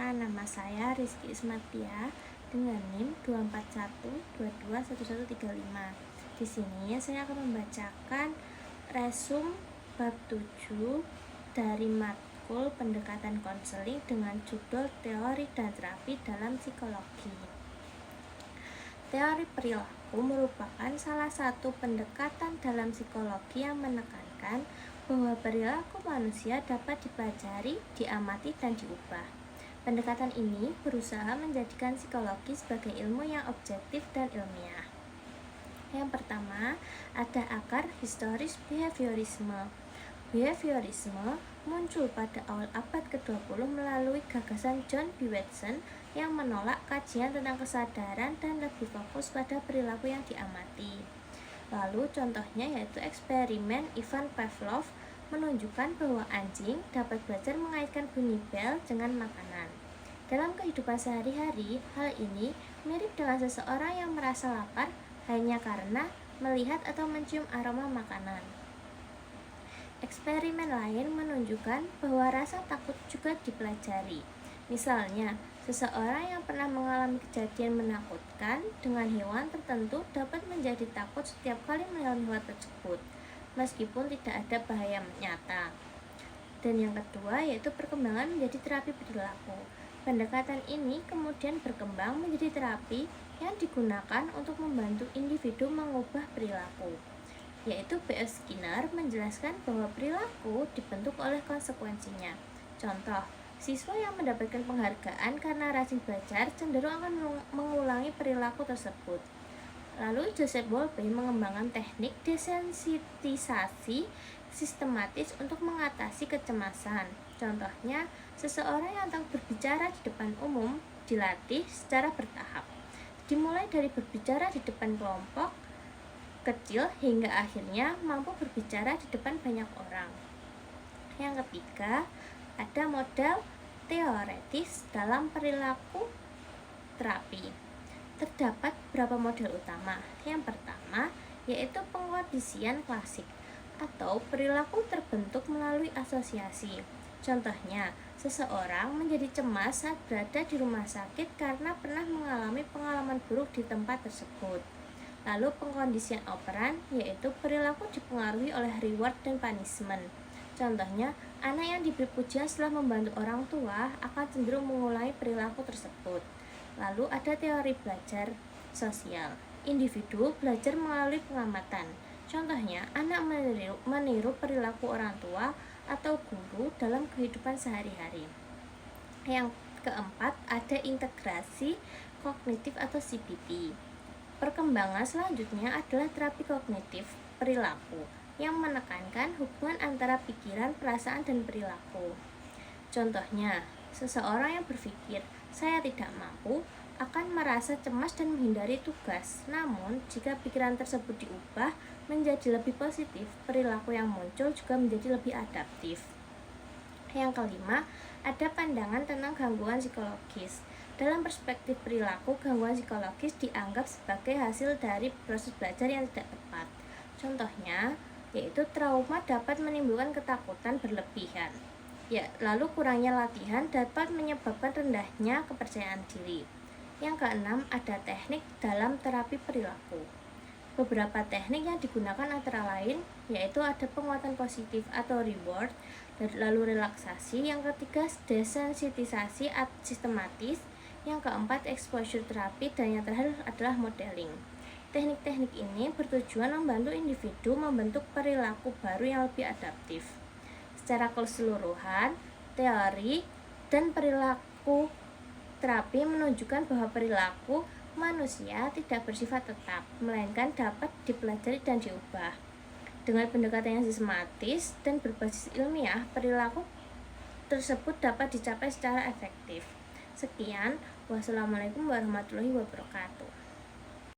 Perkenalkan, nama saya Rizky Ismatia dengan NIM 241221135. Di sini saya akan membacakan resum bab 7 dari matkul pendekatan konseling dengan judul Teori dan Terapi dalam Psikologi. Teori perilaku merupakan salah satu pendekatan dalam psikologi yang menekankan bahwa perilaku manusia dapat dipelajari, diamati, dan diubah. Pendekatan ini berusaha menjadikan psikologi sebagai ilmu yang objektif dan ilmiah. Yang pertama, ada akar historis behaviorisme. Behaviorisme muncul pada awal abad ke-20 melalui gagasan John B. Watson yang menolak kajian tentang kesadaran dan lebih fokus pada perilaku yang diamati. Lalu contohnya yaitu eksperimen Ivan Pavlov menunjukkan bahwa anjing dapat belajar mengaitkan bunyi bel dengan makanan. Dalam kehidupan sehari-hari, hal ini mirip dengan seseorang yang merasa lapar hanya karena melihat atau mencium aroma makanan. Eksperimen lain menunjukkan bahwa rasa takut juga dipelajari. Misalnya, seseorang yang pernah mengalami kejadian menakutkan dengan hewan tertentu dapat menjadi takut setiap kali melihat hewan tersebut, meskipun tidak ada bahaya nyata. Dan yang kedua yaitu perkembangan menjadi terapi perilaku. Pendekatan ini kemudian berkembang menjadi terapi yang digunakan untuk membantu individu mengubah perilaku, yaitu B.F. Skinner menjelaskan bahwa perilaku dibentuk oleh konsekuensinya. Contoh, siswa yang mendapatkan penghargaan karena rajin belajar cenderung akan mengulangi perilaku tersebut. Lalu Joseph Bowlby mengembangkan teknik desensitisasi sistematis untuk mengatasi kecemasan. Contohnya, seseorang yang takut berbicara di depan umum dilatih secara bertahap. Dimulai dari berbicara di depan kelompok kecil hingga akhirnya mampu berbicara di depan banyak orang. Yang ketiga, ada model teoretis dalam perilaku terapi. Terdapat beberapa model utama. Yang pertama, yaitu pengkondisian klasik atau perilaku terbentuk melalui asosiasi. Contohnya, seseorang menjadi cemas saat berada di rumah sakit karena pernah mengalami pengalaman buruk di tempat tersebut. Lalu pengkondisian operan, yaitu perilaku dipengaruhi oleh reward dan punishment. Contohnya, anak yang diberi pujian setelah membantu orang tua akan cenderung mengulangi perilaku tersebut. Lalu ada teori belajar sosial. Individu belajar melalui pengamatan. Contohnya, anak meniru perilaku orang tua atau guru dalam kehidupan sehari-hari. Yang keempat, ada integrasi kognitif atau CBT. Perkembangan selanjutnya adalah terapi kognitif perilaku yang menekankan hubungan antara pikiran, perasaan, dan perilaku. Contohnya, seseorang yang berpikir, "Saya tidak mampu," akan merasa cemas dan menghindari tugas. Namun, jika pikiran tersebut diubah menjadi lebih positif, perilaku yang muncul juga menjadi lebih adaptif. Yang kelima, ada pandangan tentang gangguan psikologis. Dalam perspektif perilaku, gangguan psikologis dianggap sebagai hasil dari proses belajar yang tidak tepat. Contohnya, yaitu trauma dapat menimbulkan ketakutan berlebihan. Lalu kurangnya latihan dapat menyebabkan rendahnya kepercayaan diri. Yang keenam, ada teknik dalam terapi perilaku. Beberapa teknik yang digunakan antara lain yaitu ada penguatan positif atau reward, lalu relaksasi, yang ketiga desensitisasi sistematis, yang keempat exposure terapi, dan yang terakhir adalah modeling. Teknik-teknik ini bertujuan membantu individu membentuk perilaku baru yang lebih adaptif. Secara keseluruhan, teori dan perilaku terapi menunjukkan bahwa perilaku manusia tidak bersifat tetap, melainkan dapat dipelajari dan diubah. Dengan pendekatan yang sistematis dan berbasis ilmiah, perilaku tersebut dapat dicapai secara efektif. Sekian, wassalamualaikum warahmatullahi wabarakatuh.